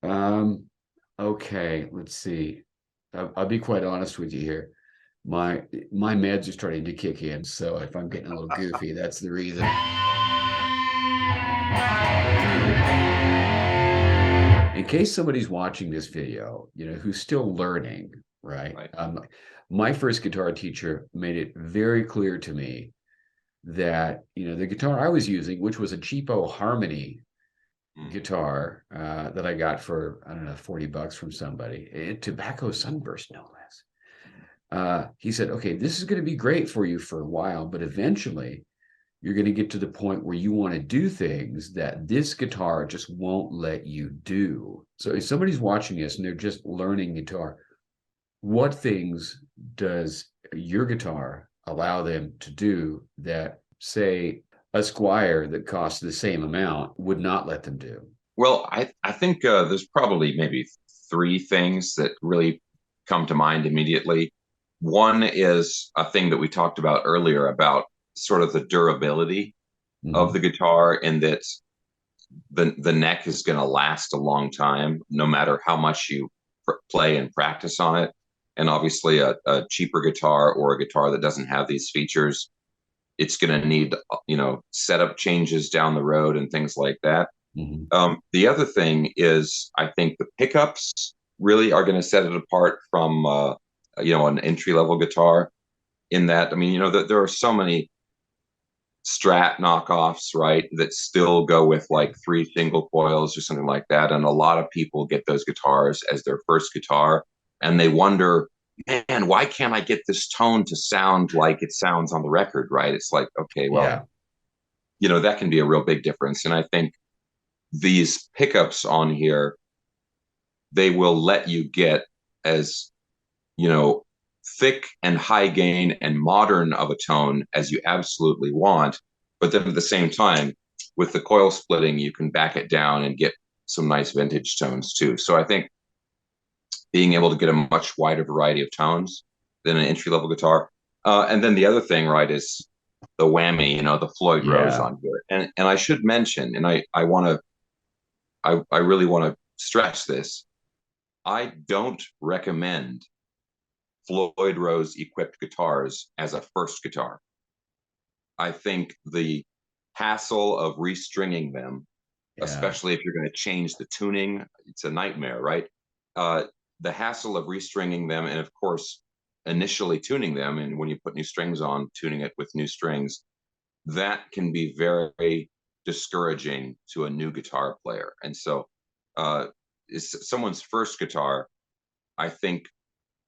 Um, okay, let's see. I'll be quite honest with you here. My meds are starting to kick in, so if I'm getting a little goofy, that's the reason. In case somebody's watching this video, who's still learning, right? Right. My first guitar teacher made it very clear to me that, the guitar I was using, which was a cheapo Harmony Mm. guitar that I got for, I don't know, $40 from somebody, Tobacco Sunburst, no less. He said, okay, this is going to be great for you for a while, but eventually you're going to get to the point where you want to do things that this guitar just won't let you do. So if somebody's watching this and they're just learning guitar, what things does your guitar allow them to do that, say, a Squire that costs the same amount would not let them do? Well, I think there's probably maybe three things that really come to mind immediately. One is a thing that we talked about earlier about sort of the durability of Mm-hmm. the guitar, in that the neck is going to last a long time, no matter how much you play and practice on it. And obviously, a cheaper guitar or a guitar that doesn't have these features, it's going to need setup changes down the road and things like that. Mm-hmm. The other thing is, I think the pickups really are going to set it apart from an entry level guitar. In that, I mean, there are so many Strat knockoffs, right, that still go with like three single coils or something like that, and a lot of people get those guitars as their first guitar, and they wonder, man, why can't I get this tone to sound like it sounds on the record, right? It's like, okay, well, Yeah. that can be a real big difference, and I think these pickups on here, they will let you get as, you know, thick and high gain and modern of a tone as you absolutely want. But then at the same time, with the coil splitting, you can back it down and get some nice vintage tones too. So I think being able to get a much wider variety of tones than an entry level guitar. And then the other thing, right, is the whammy, the Floyd Rose Yeah. on here. And I should mention, and I want to, I really want to stress this. I don't recommend Floyd Rose equipped guitars as a first guitar. I think the hassle of restringing them, Yeah. especially if you're going to change the tuning, it's a nightmare, right? Uh, the hassle of restringing them, and of course, initially tuning them, and when you put new strings on, tuning it with new strings, that can be very discouraging to a new guitar player. And so, is someone's first guitar, I think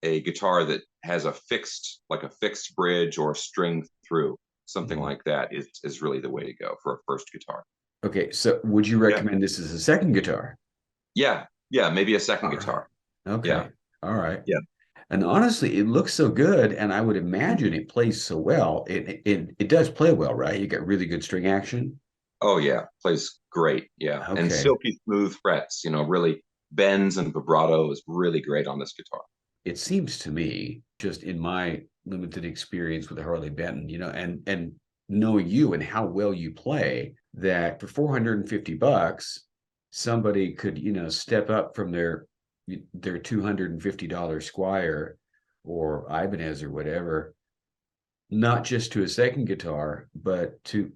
a guitar that has like a fixed bridge or string through, something Mhm. like that is really the way to go for a first guitar. Okay, so would you Yeah. recommend this as a second guitar? Yeah. Yeah. Maybe a second All right. guitar. Yeah. Okay. All right. Yeah. And honestly, it looks so good, and I would imagine it plays so well. It does play well, right? You get really good string action. Oh, yeah. Plays great. Yeah. And Okay. silky smooth frets, really bends and vibrato is really great on this guitar. It seems to me, just in my limited experience with the Harley Benton, and knowing you and how well you play, that for $450, somebody could, step up from their $250 Squire or Ibanez or whatever, not just to a second guitar, but to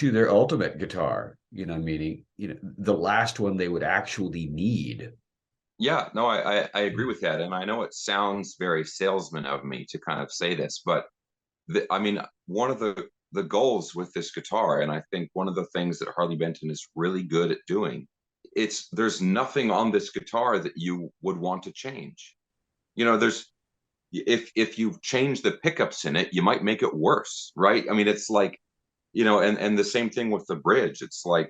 their ultimate guitar, meaning, the last one they would actually need. Yeah, no, I agree with that. And I know it sounds very salesman of me to kind of say this, but I mean, one of the goals with this guitar, and I think one of the things that Harley Benton is really good at doing, there's nothing on this guitar that you would want to change. There's if you change the pickups in it, you might make it worse, right? I mean, it's like, and the same thing with the bridge. It's like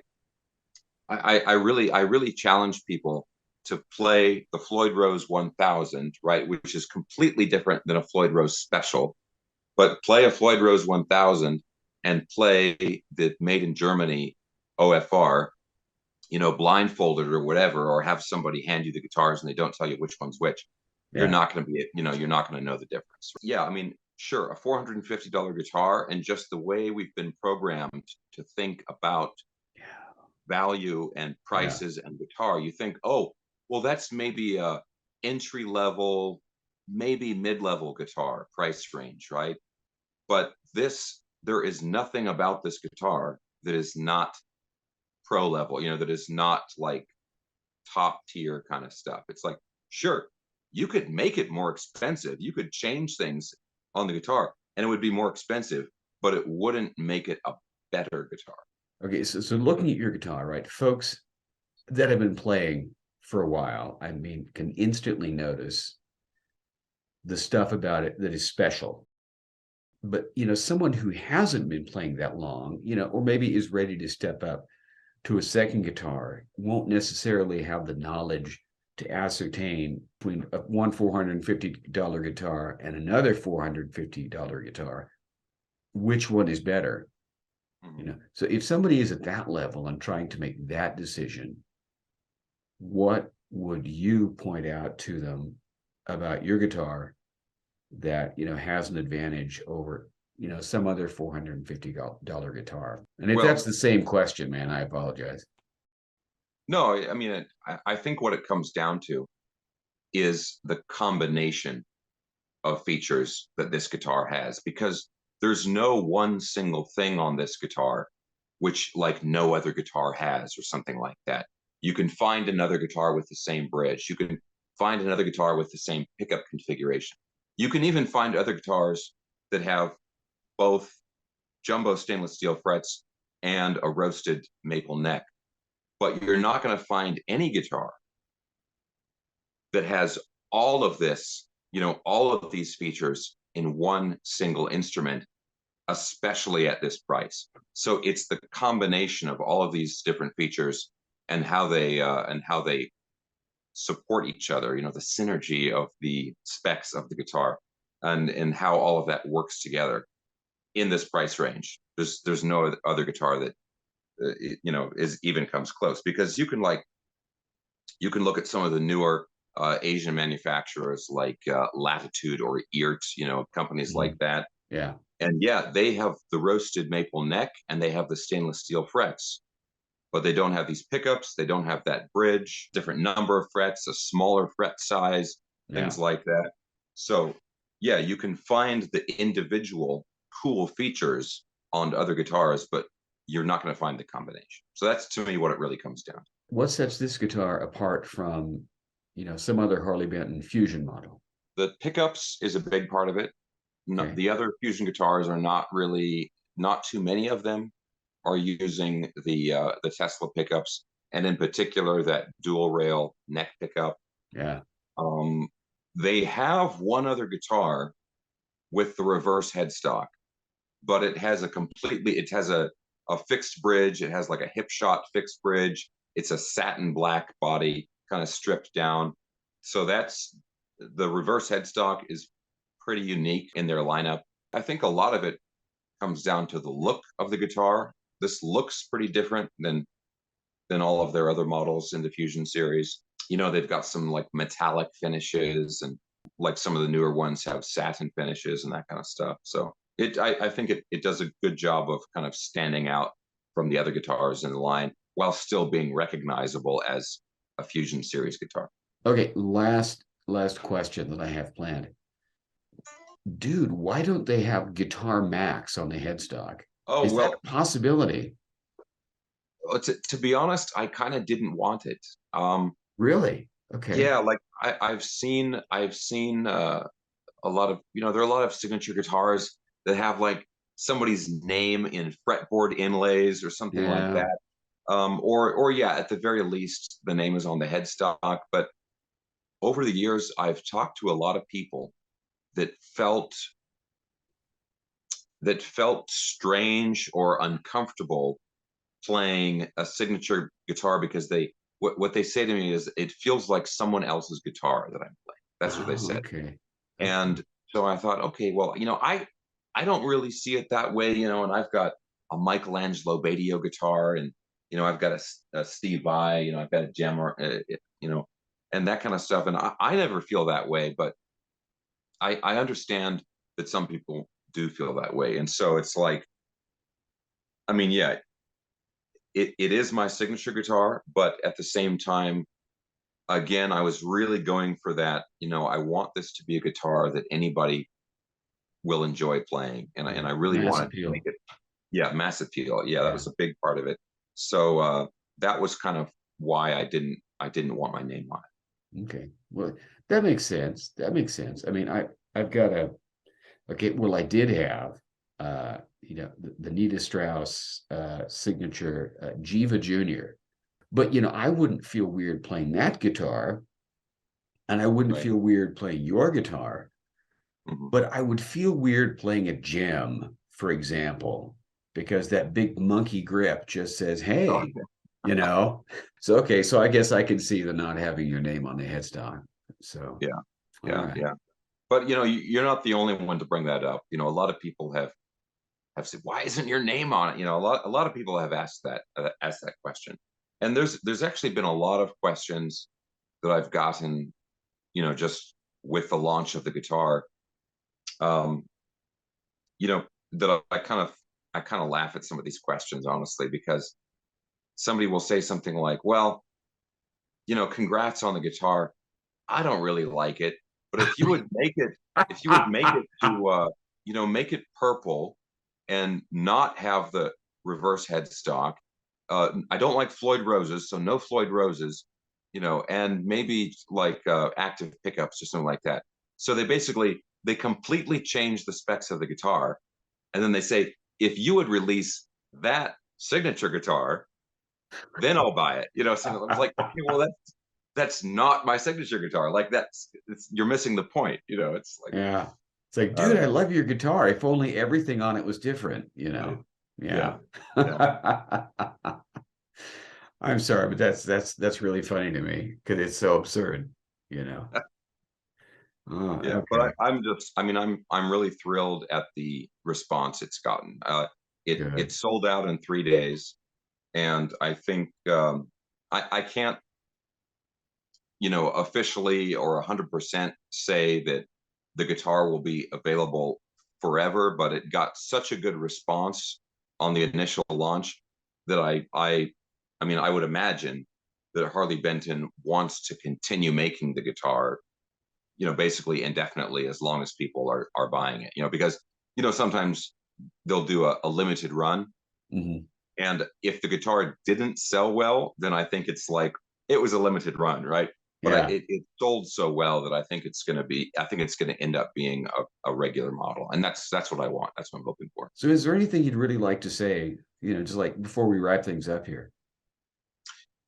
I really challenge people to play the Floyd Rose 1000, right, which is completely different than a Floyd Rose special, but play a Floyd Rose 1000 and play the made in Germany OFR, blindfolded or whatever, or have somebody hand you the guitars and they don't tell you which one's which. You're Yeah. not going to be, you're not going to know the difference. Yeah, I mean, sure, a $450 guitar, and just the way we've been programmed to think about Yeah. value and Yeah. prices and guitar, you think, oh, well, that's maybe a entry level, maybe mid-level guitar price range, right? But there is nothing about this guitar that is not pro level, that is not like top tier kind of stuff. It's like, sure, you could make it more expensive. You could change things on the guitar and it would be more expensive, but it wouldn't make it a better guitar. Okay. So looking at your guitar, right, folks that have been playing for a while, I mean, can instantly notice the stuff about it that is special. But, someone who hasn't been playing that long, or maybe is ready to step up to a second guitar won't necessarily have the knowledge to ascertain between one $450 guitar and another $450 guitar which one is better. So if somebody is at that level and trying to make that decision, what would you point out to them about your guitar that has an advantage over some other $450 guitar? And if that's Well, the same question, man, I apologize. no, I mean, I think what it comes down to is the combination of features that this guitar has, because there's no one single thing on this guitar which like no other guitar has or something like that. You can find another guitar with the same bridge. You can find another guitar with the same pickup configuration. You can even find other guitars that have both jumbo stainless steel frets and a roasted maple neck. But you're not going to find any guitar that has all of this, all of these features in one single instrument, especially at this price. So it's the combination of all of these different features and how they support each other. The synergy of the specs of the guitar and how all of that works together in this price range. There's no other guitar that is even comes close, because you can look at some of the newer Asian manufacturers like Latitude or Eert, companies like Mhm. that. Yeah. And yeah, they have the roasted maple neck and they have the stainless steel frets, but they don't have these pickups. They don't have that bridge, different number of frets, a smaller fret size, Yeah. things like that. So yeah, you can find the individual cool features on other guitars, but you're not going to find the combination. So that's to me what it really comes down to. What sets this guitar apart from, some other Harley Benton Fusion model? The pickups is a big part of it. Okay. The other fusion guitars are not too many of them are using the Tesla pickups, and in particular that dual rail neck pickup. Yeah. Um, they have one other guitar with the reverse headstock, but it has a fixed bridge. It has like a hip shot fixed bridge. It's a satin black body, kind of stripped down. So that's the reverse headstock is pretty unique in their lineup. I think a lot of it comes down to the look of the guitar. This looks pretty different than all of their other models in the Fusion series. They've got some like metallic finishes, and like some of the newer ones have satin finishes and that kind of stuff. So I think it does a good job of kind of standing out from the other guitars in the line while still being recognizable as a Fusion series guitar. Okay. Last question that I have planned. Dude, why don't they have Guitar Max on the headstock? Oh, Is that well, a possibility? to be honest, I kind of didn't want it. Really? Okay. Yeah, like I've seen a lot of there are a lot of signature guitars that have like somebody's name in fretboard inlays or something like Yeah. that. Or yeah, at the very least, the name is on the headstock. But over the years, I've talked to a lot of people that felt strange or uncomfortable playing a signature guitar, because what they say to me is it feels like someone else's guitar that I'm playing. That's what they Oh, said. okay. Okay. And so I thought, okay, well, I don't really see it that way, and I've got a Michelangelo Badio guitar, and I've got a Steve Vai, I've got a Gemmer, and that kind of stuff. And I never feel that way, but I understand that some people do feel that way. And so it's like, I mean, yeah, it is my signature guitar, but at the same time, again, I was really going for that. I want this to be a guitar that anybody will enjoy playing, and I really Mass wanted to make appeal. it, yeah, mass appeal. Yeah, that Yeah. was a big part of it. So that was kind of why I didn't want my name on Okay. Well, that makes sense. That makes sense. I mean, I've got a okay. Well, I did have the Nita Strauss signature Jiva Junior, but I wouldn't feel weird playing that guitar, and I it. wouldn't Right. feel weird playing your guitar, Hmm. but I would feel weird playing a gem, for example, because that big monkey grip just says, Oh, "Hey," you know. So okay, so I guess I can see the not having your name on the headstock. So yeah, all yeah, right. yeah. But you're not the only one to bring that up. A lot of people have said, "Why isn't your name on it?" A lot of people have asked that question, and there's actually been a lot of questions that I've gotten, just with the launch of the guitar. Um, that I kind of laugh at some of these questions, honestly, because somebody will say something like, "Well, congrats on the guitar. I don't really like it, but if you would make it to, make it purple and not have the reverse headstock. I don't like Floyd Roses, so no Floyd Roses, and maybe like active pickups or something like that." So they completely change the specs of the guitar, and then they say, if you would release that signature guitar, then I'll buy it. So I was like, okay, well, that's not my signature guitar. Like you're missing the point. It's like, Yeah. It's like, dude, I uh, love your guitar. If only everything on it was different, right. Yeah. Yeah. Yeah. I'm sorry, but that's really funny to me because it's so absurd, you know. Oh, Yeah. But okay. I'm really thrilled at the response it's gotten. It Good. sold out in 3 days. And I think, I can't, officially or 100% say that the guitar will be available forever, but it got such a good response on the initial launch that I would imagine that Harley Benton wants to continue making the guitar, basically indefinitely, as long as people are buying it, because, sometimes they'll do a limited run. Mhm. And if the guitar didn't sell well, then I think it's like it was a limited run, right? But Yeah. it sold so well that I think it's going to end up being a regular model, and that's what I want. That's what I'm hoping for. So is there anything you'd really like to say, just like before we wrap things up here?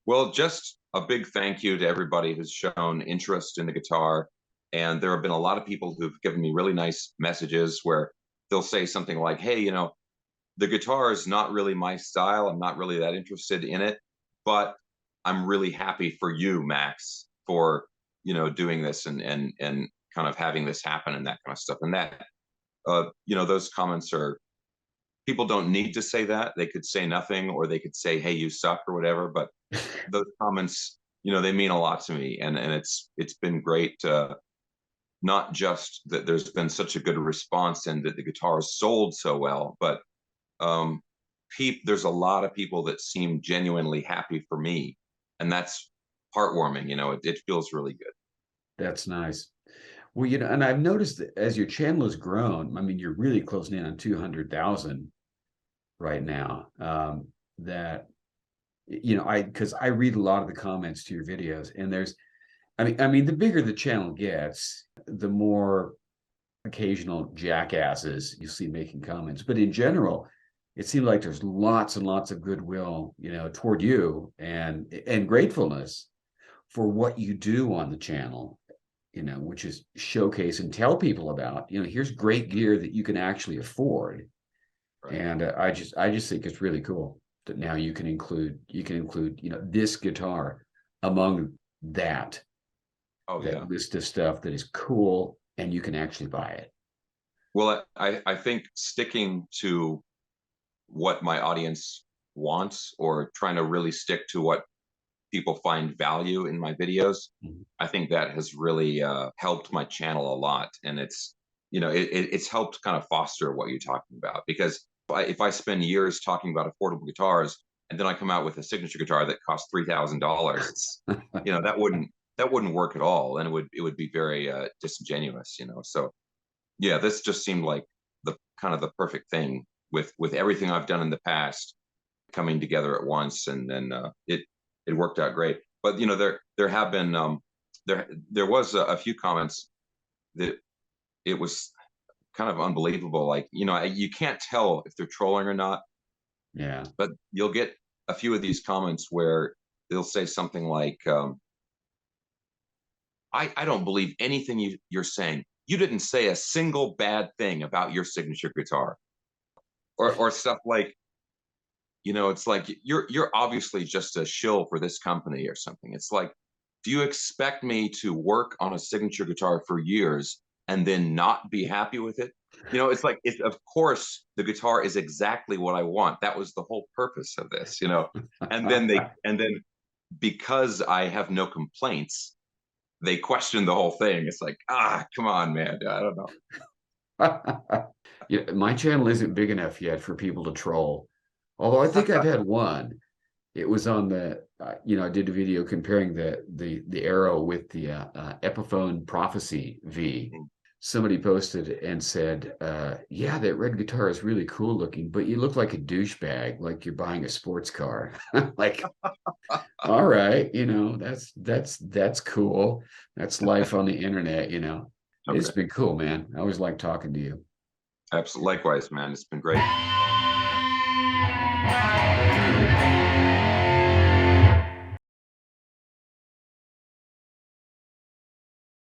Well, just a big thank you to everybody who's shown interest in the guitar. And there have been a lot of people who've given me really nice messages where they'll say something like, "Hey, the guitar is not really my style. I'm not really that interested in it, but I'm really happy for you, Max, for doing this and kind of having this happen and that kind of stuff." And that, those comments are people don't need to say that. They could say nothing, or they could say, "Hey, you suck," or whatever. But those comments, they mean a lot to me, and it's been great. Not just that there's been such a good response and that the guitar sold so well, but um, there's a lot of people that seem genuinely happy for me, and that's heartwarming. It feels really good. That's nice. Well, and I've noticed that as your channel has grown, I mean, you're really closing in on 200,000 right now. That because I read a lot of the comments to your videos, and I mean, the bigger the channel gets, the more occasional jackasses you see making comments. But in general, it seems like there's lots and lots of goodwill, toward you and gratefulness for what you do on the channel, which is showcase and tell people about, here's great gear that you can actually afford. Right. And I just think it's really cool that now you can include this guitar among that Oh that yeah. list of stuff that is cool and you can actually buy it. Well, I think sticking to what my audience wants, or trying to really stick to what people find value in my videos, Mhm. I think that has really helped my channel a lot. And it's helped kind of foster what you're talking about, because if I spend years talking about affordable guitars, and then I come out with a signature guitar that costs $3,000. It's, that wouldn't work at all, and it would be very disingenuous. So yeah, this just seemed like the kind of the perfect thing with everything I've done in the past coming together at once, and then it worked out great. But there have been there was a few comments that it was kind of unbelievable. Like, you can't tell if they're trolling or not, Yeah. but you'll get a few of these comments where they'll say something like, I don't believe anything you're saying. You didn't say a single bad thing about your signature guitar, or stuff like, it's like you're obviously just a shill for this company or something. It's like, do you expect me to work on a signature guitar for years and then not be happy with it? It's like, of course the guitar is exactly what I want. That was the whole purpose of this, and then because I have no complaints, they question the whole thing. It's like, come on, man. I don't know. Yeah, my channel isn't big enough yet for people to troll. Although I think I've had one. It was on the, I did a video comparing the Arrow with the Epiphone Prophecy V. Somebody posted and said, yeah, that red guitar is really cool looking, but you look like a douchebag, like you're buying a sports car. Like, all right, that's cool. That's life on the internet. It's Okay. been cool, man. I always like talking to you. Absolutely. Likewise, man. It's been great.